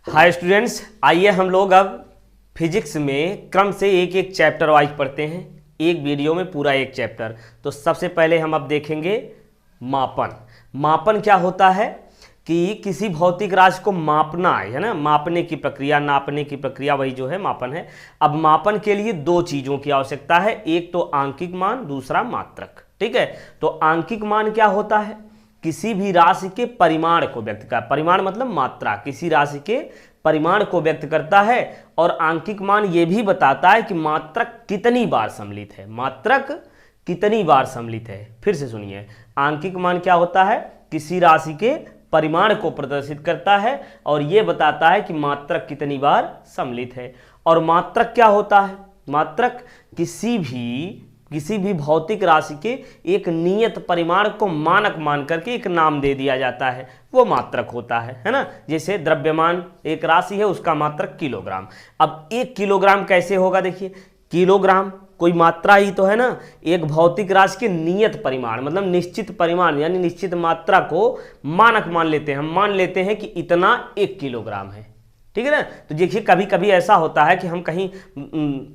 Hi students, आइए हम लोग अब फिजिक्स में क्रम से एक एक चैप्टर वाइज पढ़ते हैं, एक वीडियो में पूरा एक चैप्टर। तो सबसे पहले हम अब देखेंगे मापन। मापन क्या होता है कि किसी भौतिक राशि को मापना है ना, मापने की प्रक्रिया, नापने की प्रक्रिया, वही जो है मापन है। अब मापन के लिए दो चीज़ों की आवश्यकता है, एक तो आंकिक मान, दूसरा मात्रक। ठीक है, तो आंकिक मान क्या होता है? किसी भी राशि के परिमाण को व्यक्त करता, परिमाण मतलब मात्रा, किसी राशि के परिमाण को व्यक्त करता है। और आंकिक मान ये भी बताता है कि मात्रक कितनी बार सम्मिलित है, मात्रक कितनी बार सम्मिलित है। फिर से सुनिए, आंकिक मान क्या होता है? किसी राशि के परिमाण को प्रदर्शित करता है और यह बताता है कि मात्रक कितनी बार सम्मिलित है। और मात्रक क्या होता है? मात्रक किसी भी भौतिक राशि के एक नियत परिमाण को मानक मान करके एक नाम दे दिया जाता है, वो मात्रक होता है ना। जैसे द्रव्यमान एक राशि है, उसका मात्रक किलोग्राम। अब 1 किलोग्राम कैसे होगा? देखिए, किलोग्राम कोई मात्रा ही तो है ना। एक भौतिक राशि के नियत परिमाण मतलब निश्चित परिमाण यानी निश्चित मात्रा को मानक मान लेते हैं। हम मान लेते हैं कि इतना 1 किलोग्राम है, ठीक है ना। तो देखिए, कभी कभी ऐसा होता है कि हम कहीं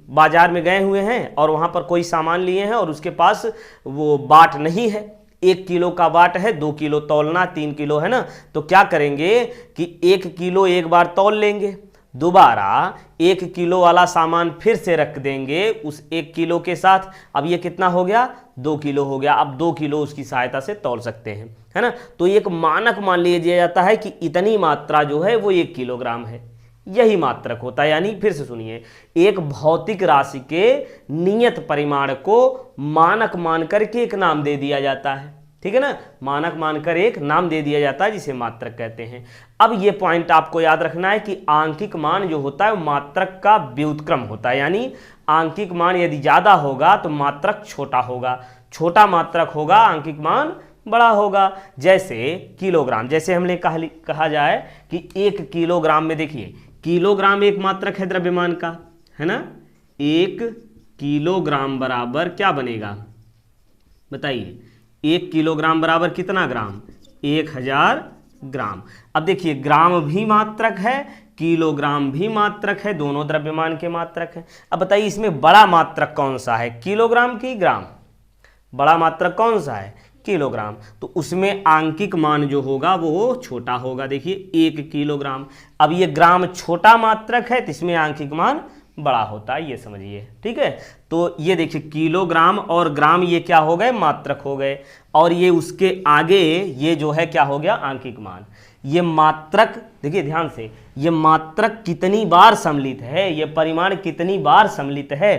बाजार में गए हुए हैं और वहाँ पर कोई सामान लिए हैं और उसके पास वो बाट नहीं है। 1 किलो का बाट है, 2 किलो तौलना, 3 किलो है ना। तो क्या करेंगे कि 1 किलो एक बार तौल लेंगे, दोबारा 1 किलो वाला सामान फिर से रख देंगे उस 1 किलो के साथ। अब ये कितना हो गया? 2 किलो हो गया। अब 2 किलो उसकी सहायता से तौल सकते हैं, है ना। तो एक मानक मान लिया जाता है कि इतनी मात्रा जो है वो 1 किलोग्राम है, यही मात्रक होता है। यानी फिर से सुनिए, एक भौतिक राशि के नियत परिमाण को मानक मान करके एक नाम दे दिया जाता है, ठीक है ना। मानक मानकर एक नाम दे दिया जाता है जिसे मात्रक कहते हैं। अब ये पॉइंट आपको याद रखना है कि आंकिक मान जो होता है वो मात्रक का व्युत्क्रम होता है। यानी आंकिक मान यदि ज्यादा होगा तो मात्रक छोटा होगा, छोटा मात्रक होगा आंकिक मान बड़ा होगा। जैसे किलोग्राम, जैसे हमने कहा जाए कि 1 किलोग्राम में, देखिए किलोग्राम एक मात्रक है द्रव्यमान का, है ना। 1 किलोग्राम बराबर क्या बनेगा बताइए? 1 किलोग्राम बराबर कितना ग्राम? 1000 ग्राम। अब देखिए, ग्राम भी मात्रक है, किलोग्राम भी मात्रक है, दोनों द्रव्यमान के मात्रक हैं। अब बताइए, इसमें बड़ा मात्रक कौन सा है, किलोग्राम की ग्राम? बड़ा मात्रक कौन सा है? किलोग्राम। तो उसमें आंकिक मान जो होगा वो छोटा होगा। देखिए 1 किलोग्राम। अब ये ग्राम छोटा मात्रक है तो इसमें आंकिक मान बड़ा होता है, ये समझिए, ठीक है। तो ये देखिए, किलोग्राम और ग्राम ये क्या हो गए? मात्रक हो गए। और ये उसके आगे ये जो है क्या हो गया? आंकिक मान। ये मात्रक, देखिए ध्यान से, ये मात्रक कितनी बार सम्मिलित है, ये परिमाण कितनी बार सम्मिलित है,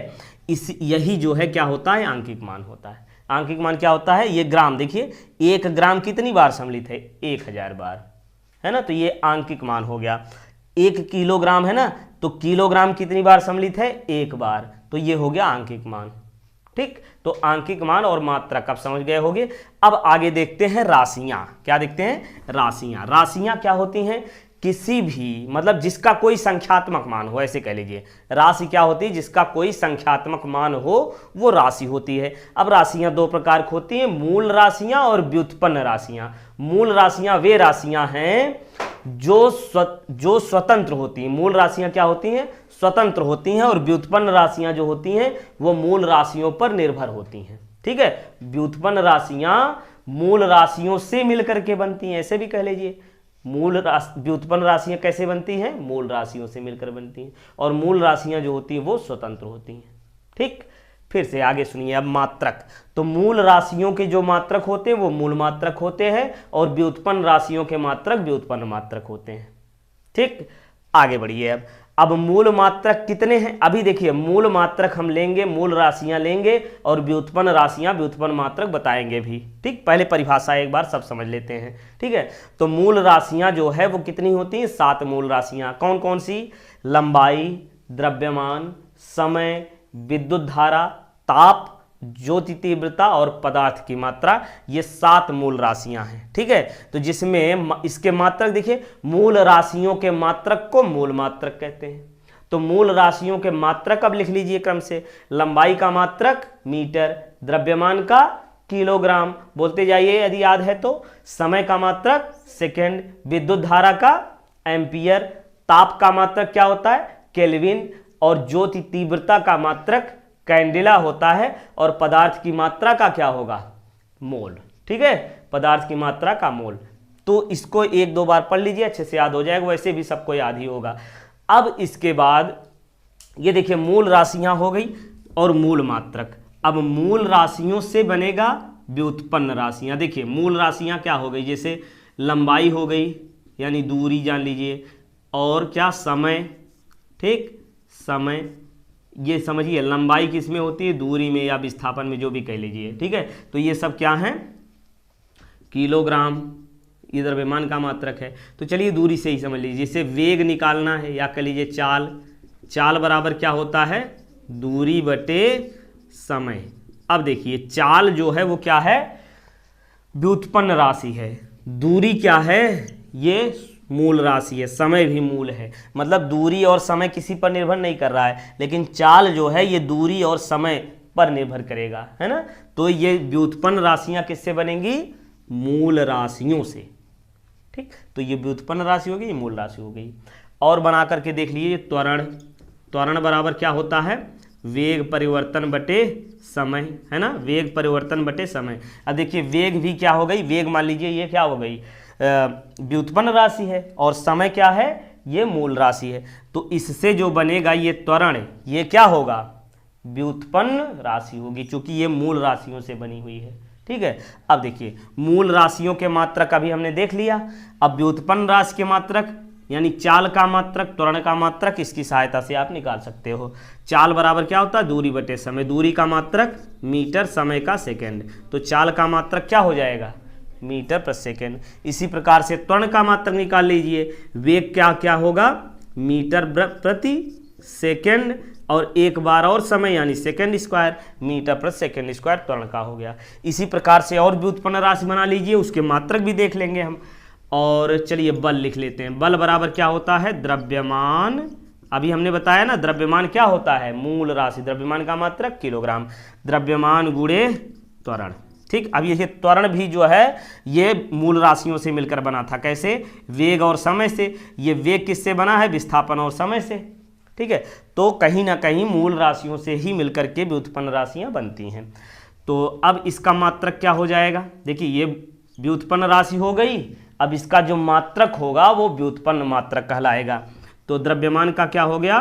यही जो है क्या होता है? आंकिक मान होता है। आंकिक मान क्या होता है? ये ग्राम, देखिए 1 ग्राम कितनी बार सम्मिलित है? 1000 बार, है ना। तो ये आंकिक मान हो गया। 1 किलोग्राम है ना, तो किलोग्राम कितनी बार सम्मिलित है? 1 बार। तो ये हो गया आंकिक मान, ठीक। तो आंकिक मान और मात्रक आप समझ गए होंगे। अब आगे देखते हैं राशियां। क्या देखते हैं? राशियां। राशियां क्या होती हैं? किसी भी मतलब जिसका कोई संख्यात्मक मान हो, ऐसे कह लीजिए। राशि क्या होती है? जिसका कोई संख्यात्मक मान हो वो राशि होती है। अब राशियां 2 प्रकार की होती हैं, मूल राशियां और व्युत्पन्न राशियां। मूल राशियां वे राशियां हैं जो स्वतंत्र होती हैं। मूल राशियां क्या होती हैं? स्वतंत्र होती हैं। और व्युत्पन्न राशियां जो होती हैं वो मूल राशियों पर निर्भर होती हैं, ठीक है। व्युत्पन्न राशियां मूल राशियों से मिलकर के बनती हैं, ऐसे भी कह लीजिए। व्युत्पन्न राशियां कैसे बनती हैं? मूल राशियों से मिलकर बनती हैं। और मूल राशियां जो होती हैं वो स्वतंत्र होती हैं, ठीक। फिर से आगे सुनिए। अब मात्रक, तो मूल राशियों के जो मात्रक होते हैं वो मूल मात्रक होते हैं और व्युत्पन्न राशियों के मात्रक व्युत्पन्न मात्रक होते हैं, ठीक। आगे बढ़िए। अब मूल मात्रक कितने हैं? अभी देखिए, मूल मात्रक हम लेंगे, मूल राशियां लेंगे और व्युत्पन्न राशियां व्युत्पन्न मात्रक बताएंगे भी, ठीक। पहले परिभाषा एक बार सब समझ लेते हैं, ठीक है। तो मूल राशियां जो है वो कितनी होती हैं? 7 मूल राशियां। कौन कौन सी? लंबाई, द्रव्यमान, समय, विद्युत धारा, ताप, ज्योति तीव्रता और पदार्थ की मात्रा, ये 7 मूल राशियां हैं, ठीक है। तो जिसमें इसके मात्रक देखिए, मूल राशियों के मात्रक को मूल मात्रक कहते हैं। तो मूल राशियों के मात्रक अब लिख लीजिए क्रम से। लंबाई का मात्रक मीटर, द्रव्यमान का किलोग्राम, बोलते जाइए यदि याद है तो। समय का मात्रक सेकंड, विद्युत धारा का एम्पियर, ताप का मात्रक क्या होता है? केल्विन। और ज्योति तीव्रता का मात्रक कैंडेला होता है। और पदार्थ की मात्रा का क्या होगा? मोल। ठीक है, पदार्थ की मात्रा का मोल। तो इसको एक दो बार पढ़ लीजिए, अच्छे से याद हो जाएगा, वैसे भी सबको याद ही होगा। अब इसके बाद ये देखिए मूल राशियां हो गई और मूल मात्रक। अब मूल राशियों से बनेगा व्युत्पन्न राशियां। देखिए मूल राशियां क्या हो गई, जैसे लंबाई हो गई यानी दूरी जान लीजिए, और क्या? समय। ठीक, समय, ये समझिए लंबाई किस में होती है? दूरी में या विस्थापन में, जो भी कह लीजिए। ठीक है, तो ये सब क्या है? किलोग्राम। ये द्रव्यमान का मात्रक है। तो चलिए दूरी से ही समझ लीजिए, जैसे वेग निकालना है या कह लीजिए चाल। चाल बराबर क्या होता है? दूरी बटे समय। अब देखिए चाल जो है वो क्या है? व्युत्पन्न राशि है। दूरी क्या है? ये मूल राशि है। समय भी मूल है, मतलब दूरी और समय किसी पर निर्भर नहीं कर रहा है, लेकिन चाल जो है ये दूरी और समय पर निर्भर करेगा, है ना। तो ये व्युत्पन्न राशियां किससे बनेंगी? मूल राशियों से। ठीक, तो ये व्युत्पन्न राशि हो गई, मूल राशि हो गई। और बना करके देख लीजिए त्वरण। त्वरण बराबर क्या होता है? वेग परिवर्तन बटे समय, है ना, वेग परिवर्तन बटे समय। अब देखिए वेग भी क्या हो गई? वेग मान लीजिए ये क्या हो गई? व्युत्पन्न राशि है, और समय क्या है? ये मूल राशि है। तो इससे जो बनेगा ये त्वरण, ये क्या होगा? व्युत्पन्न राशि होगी, क्योंकि ये मूल राशियों से बनी हुई है। ठीक है, अब देखिए मूल राशियों के मात्रक अभी हमने देख लिया। अब व्युत्पन्न राशि के मात्रक यानी चाल का मात्रक, त्वरण का मात्रक, इसकी सहायता से आप निकाल सकते हो। चाल बराबर क्या होता है? दूरी बटे समय। दूरी का मात्रक मीटर, समय का सेकंड। तो चाल का मात्रक क्या हो जाएगा? मीटर प्रति सेकंड। इसी प्रकार से त्वरण का मात्रक निकाल लीजिए। वेग क्या क्या होगा? मीटर प्रति सेकंड, और एक बार और समय यानी सेकंड स्क्वायर, मीटर प्रति सेकंड स्क्वायर त्वरण का हो गया। इसी प्रकार से और व्युत्पन्न राशि बना लीजिए, उसके मात्रक भी देख लेंगे हम। और चलिए बल लिख लेते हैं। बल बराबर क्या होता है? द्रव्यमान। अभी हमने बताया ना द्रव्यमान क्या होता है? मूल राशि। द्रव्यमान का मात्रक किलोग्राम। द्रव्यमान गुणे त्वरण। ठीक, अब ये त्वरण भी जो है ये मूल राशियों से मिलकर बना था। कैसे? वेग और समय से। ये वेग किससे बना है? विस्थापन और समय से। ठीक है, तो कहीं ना कहीं मूल राशियों से ही मिलकर के व्युत्पन्न राशियां बनती हैं। तो अब इसका मात्रक क्या हो जाएगा? देखिए ये व्युत्पन्न राशि हो गई। अब इसका जो मात्रक होगा वो व्युत्पन्न मात्रक कहलाएगा। तो द्रव्यमान का क्या हो गया?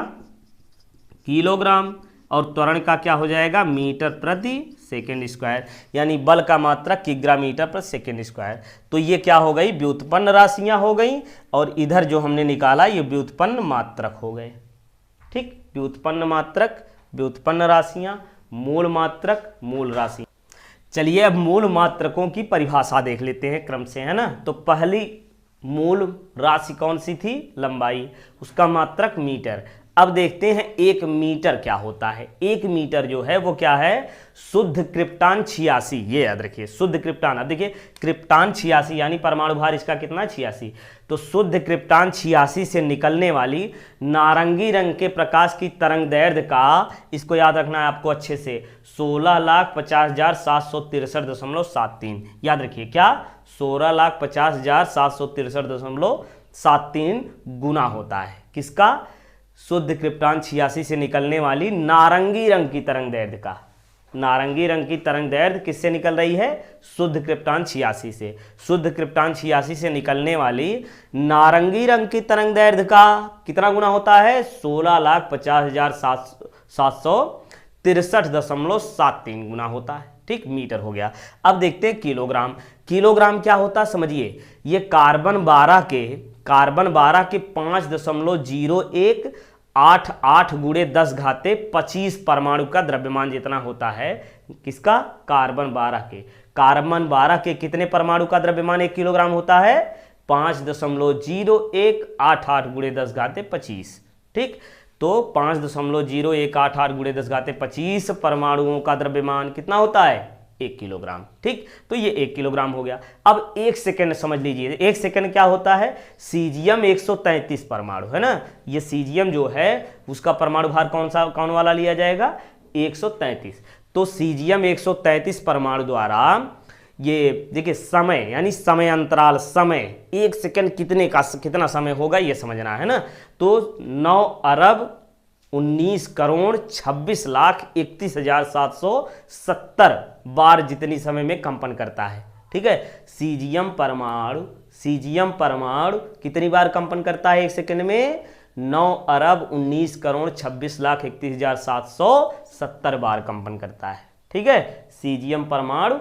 किलोग्राम। और त्वरण का क्या हो जाएगा? मीटर प्रति सेकेंड स्क्वायर, यानी बल का मात्रक किग्रा मीटर प्रति सेकेंड स्क्वायर। तो ये क्या हो गई? व्युत्पन्न राशियां हो गई, और इधर जो हमने निकाला ये व्युत्पन्न मात्रक हो गए। ठीक, व्युत्पन्न मात्रक, व्युत्पन्न राशियां, मूल मात्रक, मूल राशि। चलिए अब मूल मात्रकों की परिभाषा देख लेते हैं क्रम से, है ना। तो पहली मूल राशि कौन सी थी? लंबाई। उसका मात्रक मीटर। अब देखते हैं एक मीटर क्या होता है। एक मीटर जो है वो क्या है? शुद्ध क्रिप्टान 86। ये याद रखिए, शुद्ध क्रिप्टान। अब देखिए क्रिप्टान 86 यानी परमाणु भार इसका कितना? 86। तो शुद्ध क्रिप्टान 86 से निकलने वाली नारंगी रंग के प्रकाश की तरंग दैर्ध्य का, इसको याद रखना है आपको अच्छे से, 16,50,763.73। याद रखिए क्या? 16,50,763.73 गुना होता है किसका? शुद्ध क्रिप्टान 86 से निकलने वाली नारंगी रंग की तरंग दैर्ध्य का। नारंगी रंग की तरंग दैर्ध्य किससे निकल रही है? शुद्ध क्रिप्टान 86 से। शुद्ध क्रिप्टान 86 से निकलने वाली नारंगी रंग की तरंग दैर्ध्य का कितना गुना होता है? 16,50,763.73 गुना होता है। ठीक, मीटर हो गया। अब देखते हैं किलोग्राम। किलोग्राम क्या होता है समझिए। ये कार्बन 12 के 5.0188 गुणे 10 घाते 25 परमाणु का द्रव्यमान जितना होता है। किसका? कार्बन 12 के। कार्बन 12 के कितने परमाणु का द्रव्यमान 1 किलोग्राम होता है? 5.0188 गुणे 10 घाते 25। ठीक, तो 5.0188 गुणे 10 घाते 25 परमाणुओं का द्रव्यमान कितना होता है? 1 किलोग्राम। ठीक, तो ये 1 किलोग्राम हो गया। अब 1 सेकेंड समझ लीजिए। 1 सेकेंड क्या होता है? सीजियम 133 परमाणु, है ना। ये सीजियम जो है उसका परमाणु भार कौन वाला लिया जाएगा? 133। तो सीजियम 133 परमाणु द्वारा ये देखिए समय यानी समय अंतराल, समय 1 सेकंड कितना समय होगा ये समझना है ना। तो 9,19,26,31,770 बार जितनी समय में कंपन करता है। ठीक है, सीजियम परमाणु कितनी बार कंपन करता है 1 सेकंड में? 9,19,26,31,770 बार कंपन करता है। ठीक है, सीजियम परमाणु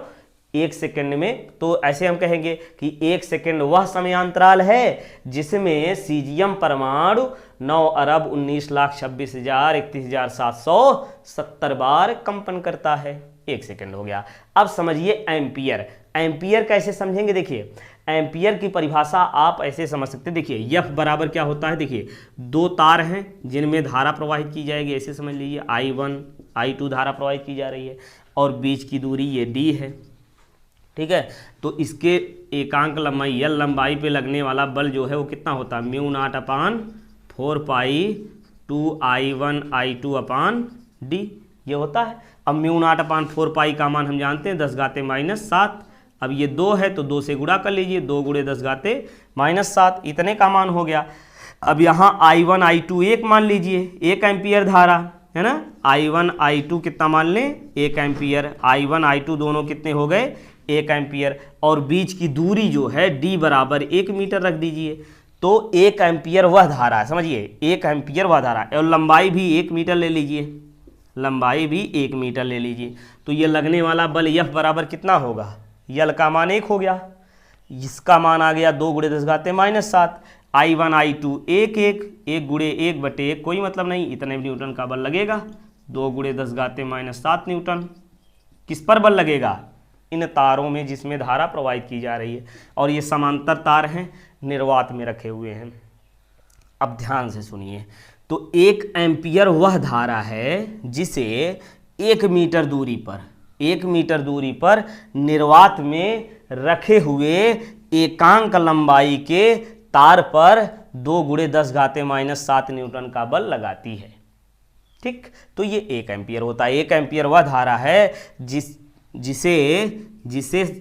1 सेकंड में। तो ऐसे हम कहेंगे कि 1 सेकंड वह समयांतराल है जिसमें सीजियम परमाणु 9,19,26,31,770 बार कंपन करता है। 1 सेकंड हो गया। अब समझिए एम्पियर। एम्पियर कैसे समझेंगे? देखिए, एम्पियर की परिभाषा आप ऐसे समझ सकते हैं। देखिए एफ बराबर क्या होता है? देखिए 2 तार हैं जिनमें धारा प्रवाहित की जाएगी, ऐसे समझ लीजिए I1 I2 धारा प्रवाहित की जा रही है और बीच की दूरी ये d है। ठीक है, तो इसके एकांक लंबाई L लंबाई पे लगने वाला बल जो है वो कितना होता है? μ0/4π2I1I2/d ये होता है। अब μ0/4π का मान हम जानते हैं 10⁻⁷। अब ये 2 है तो 2 से गुणा कर लीजिए, 2 × 10⁻⁷, इतने का मान हो गया। अब यहाँ I1 I2 1 मान लीजिए, 1 एम्पियर धारा है ना। I1 I2 कितना मान लें? 1 एम्पियर। I1 I2 दोनों कितने हो गए? 1 एम्पियर। और बीच की दूरी जो है d बराबर 1 मीटर रख दीजिए। तो 1 एम्पियर वह धारा है, समझिए 1 एम्पियर वह धारा है। और लंबाई भी 1 मीटर ले लीजिए, लंबाई भी 1 मीटर ले लीजिए। तो ये लगने वाला बल F बराबर कितना होगा? यल का मान 1 हो गया, इसका मान आ गया 2 × 10⁻⁷। I1 I2 1 × 1 कोई मतलब नहीं, इतने न्यूटन का बल लगेगा। 2 × 10⁻⁷ न्यूटन। किस पर बल लगेगा? इन तारों में जिसमें धारा प्रवाहित की जा रही है। और ये समांतर तार हैं, निर्वात में रखे हुए हैं। अब ध्यान से सुनिए। तो 1 एम्पियर वह धारा है जिसे 1 मीटर दूरी पर निर्वात में रखे हुए एकांक लंबाई के तार पर 2 × 10⁻⁷ न्यूटन का बल लगाती है। ठीक, तो ये 1 एम्पियर होता है। 1 एम्पियर वह धारा है जिसे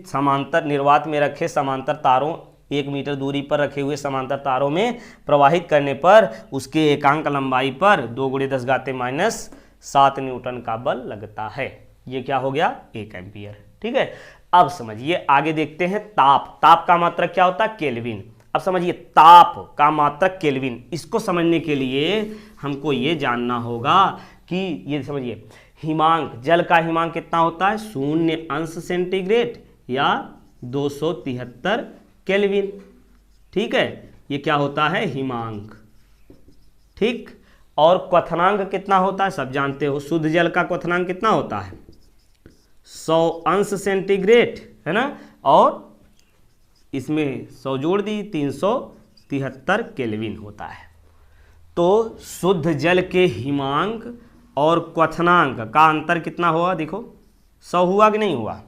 समांतर निर्वात में रखे समांतर तारों 1 मीटर दूरी पर रखे हुए समांतर तारों में प्रवाहित करने पर उसके एकांक लंबाई पर 2 × 10⁻⁷ न्यूटन का बल लगता है। ये क्या हो गया? 1 एम्पियर। ठीक है, अब समझिए आगे देखते हैं ताप का मात्रक क्या होता है? केल्विन। अब समझिए ताप का मात्रक केल्विन। इसको समझने के लिए हमको ये जानना होगा कि ये समझिए हिमांक, जल का हिमांक कितना होता है? 0° सेंटीग्रेड या 273 केल्विन। ठीक है, ये क्या होता है? हिमांक। ठीक, और क्वथनांक कितना होता है? सब जानते हो, शुद्ध जल का क्वथनांक कितना होता है? 100° सेंटीग्रेड है ना। और इसमें 100 जोड़ दी, 373 केल्विन होता है। तो शुद्ध जल के हिमांक और क्वथनांक का अंतर कितना हुआ? देखो 100 हुआ कि नहीं हुआ?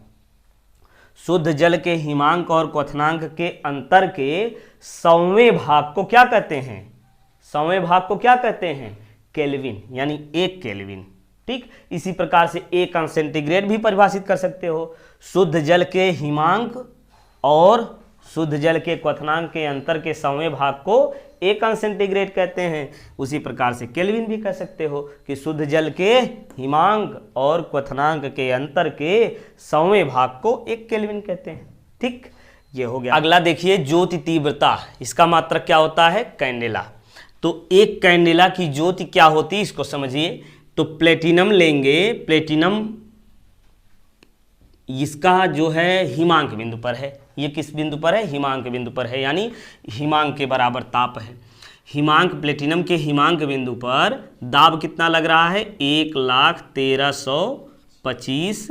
शुद्ध जल के हिमांक और क्वथनांक के अंतर के 100वें भाग को क्या कहते हैं? 100वें भाग को क्या कहते हैं? केल्विन, यानी 1 केल्विन। ठीक, इसी प्रकार से 1 अंश सेंटीग्रेड भी परिभाषित कर सकते हो। शुद्ध जल के हिमांक और शुद्ध जल के क्वथनांक के अंतर के 100वें भाग को 1 अंश सेंटीग्रेड कहते हैं। उसी प्रकार से केल्विन भी कह सकते हो कि शुद्ध जल के हिमांक और क्वथनांक के अंतर के 100वें भाग को 1 केल्विन कहते हैं। ठीक, ये हो गया। अगला देखिए ज्योति तीव्रता, इसका मात्रक क्या होता है? कैंडेला। तो 1 कैंडेला की ज्योति क्या होती है इसको समझिए। तो प्लेटिनम लेंगे, प्लेटिनम इसका जो है हिमांक बिंदु पर है। ये किस बिंदु पर है? हिमांक बिंदु पर है, यानी हिमांक के बराबर ताप है। हिमांक, प्लेटिनम के हिमांक बिंदु पर दाब कितना लग रहा है? 1,1325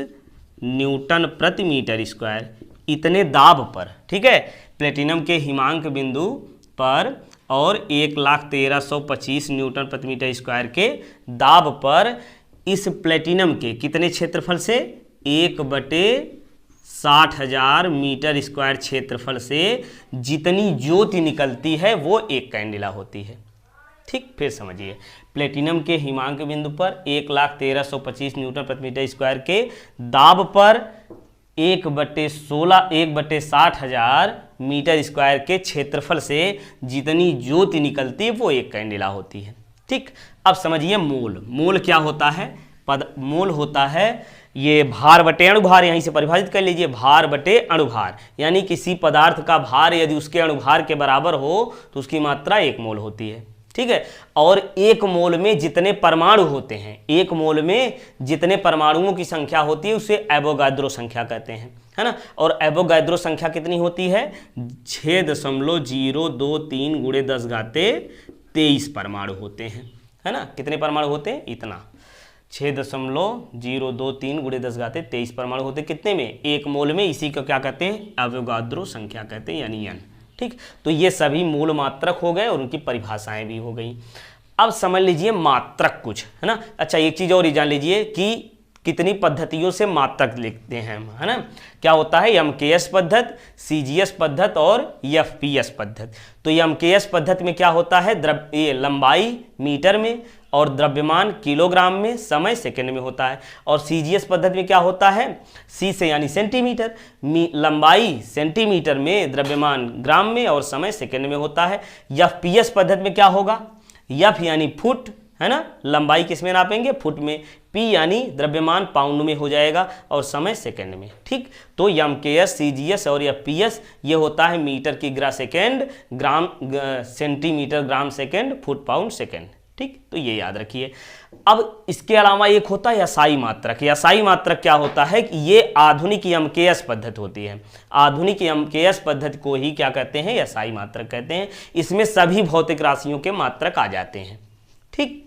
न्यूटन प्रति मीटर स्क्वायर, इतने दाब पर। ठीक है, प्लेटिनम के हिमांक बिंदु पर और 1,1325 न्यूटन प्रति मीटर स्क्वायर के दाब पर इस प्लेटिनम के कितने क्षेत्रफल से? 1/60,000 मीटर स्क्वायर क्षेत्रफल से जितनी ज्योति निकलती है वो 1 कैंडेला होती है। ठीक, फिर समझिए, प्लेटिनम के हिमांक बिंदु पर 1,1325 न्यूटन प्रति मीटर स्क्वायर के दाब पर 1/16 1/60,000 मीटर स्क्वायर के क्षेत्रफल से जितनी ज्योति निकलती है वो एक कैंडेला होती है। ठीक, अब समझिए मोल। मोल क्या होता है? मोल होता है ये भार बटे अणुभार। यहीं से परिभाषित कर लीजिए, भार बटे अणुभार, यानी किसी पदार्थ का भार यदि उसके अणुभार के बराबर हो तो उसकी मात्रा 1 मोल होती है। ठीक है, और 1 मोल में जितने परमाणु होते हैं, 1 मोल में जितने परमाणुओं की संख्या होती है उसे एवोगाद्रो संख्या कहते हैं, है ना। और एवोगाद्रो संख्या कितनी होती है? 6.023 × 10⁻23 परमाणु होते हैं, है ना। कितने परमाणु होते हैं? इतना, 6.023 × 10⁻23 परमाणु होते कितने में? 1 मोल में। इसी को क्या कहते हैं? एवोगाद्रो संख्या कहते हैं, यानी n। ठीक, तो ये सभी मूल मात्रक हो गए और उनकी परिभाषाएं भी हो गई। अब समझ लीजिए मात्रक कुछ, है ना। अच्छा, एक चीज और ही जान लीजिए कि कितनी पद्धतियों से मात्रक लिखते हैं हम, है ना। क्या होता है? MKS पद्धति, CGS पद्धति और FPS पद्धति। तो MKS पद्धति में क्या होता है? ये लंबाई मीटर में और द्रव्यमान किलोग्राम में, समय सेकंड में होता है। और CGS पद्धति में क्या होता है? C से यानी सेंटीमीटर, लंबाई सेंटीमीटर में, द्रव्यमान ग्राम में और समय सेकंड में होता है। FPS पद्धति में क्या होगा? F यानी फुट, है ना। लंबाई किस में नापेंगे? फुट में। P यानी द्रव्यमान पाउंड में हो जाएगा और समय सेकंड में। ठीक, तो MKS, CGS और FPS ये होता है मीटर की ग्रा second, gram centimetre gram second, foot pound second. ठीक, तो ये याद रखिए। अब इसके अलावा एक होता है SI मात्रक। SI मात्रक क्या होता है कि ये आधुनिक MKS पद्धति होती है। आधुनिक MKS पद्धति को ही क्या कहते हैं? SI मात्रक कहते हैं। इसमें सभी भौतिक राशियों के मात्रक आ जाते हैं। ठीक।